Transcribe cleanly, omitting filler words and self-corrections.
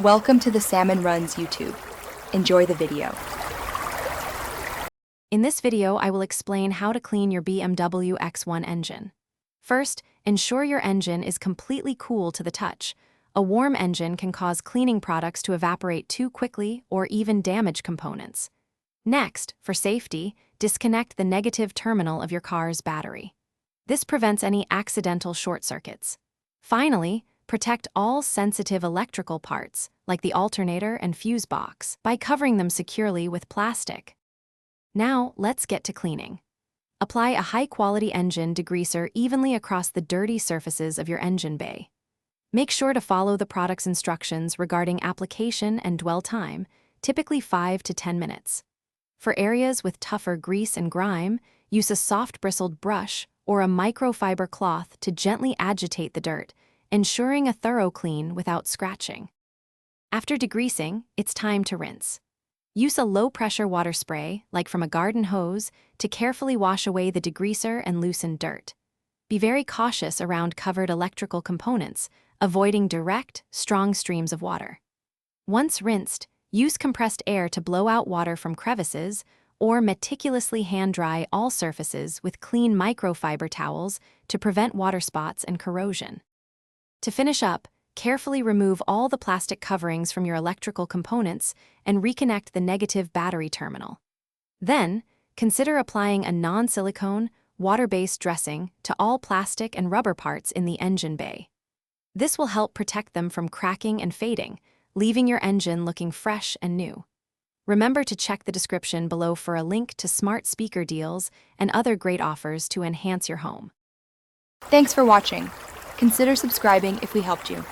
Welcome to the Salmon Runs YouTube. Enjoy the video. In this video, I will explain how to clean your BMW X1 engine. First, ensure your engine is completely cool to the touch. A warm engine can cause cleaning products to evaporate too quickly or even damage components. Next, for safety, disconnect the negative terminal of your car's battery. This prevents any accidental short circuits. Finally, protect all sensitive electrical parts, like the alternator and fuse box, by covering them securely with plastic. Now, let's get to cleaning. Apply a high-quality engine degreaser evenly across the dirty surfaces of your engine bay. Make sure to follow the product's instructions regarding application and dwell time, typically 5 to 10 minutes. For areas with tougher grease and grime, use a soft bristled brush or a microfiber cloth to gently agitate the dirt, ensuring a thorough clean without scratching. After degreasing, it's time to rinse. Use a low-pressure water spray, like from a garden hose, to carefully wash away the degreaser and loosen dirt. Be very cautious around covered electrical components, avoiding direct, strong streams of water. Once rinsed, use compressed air to blow out water from crevices, or meticulously hand-dry all surfaces with clean microfiber towels to prevent water spots and corrosion. To finish up, carefully remove all the plastic coverings from your electrical components and reconnect the negative battery terminal. Then, consider applying a non-silicone, water-based dressing to all plastic and rubber parts in the engine bay. This will help protect them from cracking and fading, leaving your engine looking fresh and new. Remember to check the description below for a link to smart speaker deals and other great offers to enhance your home. Thanks for watching. Consider subscribing if we helped you.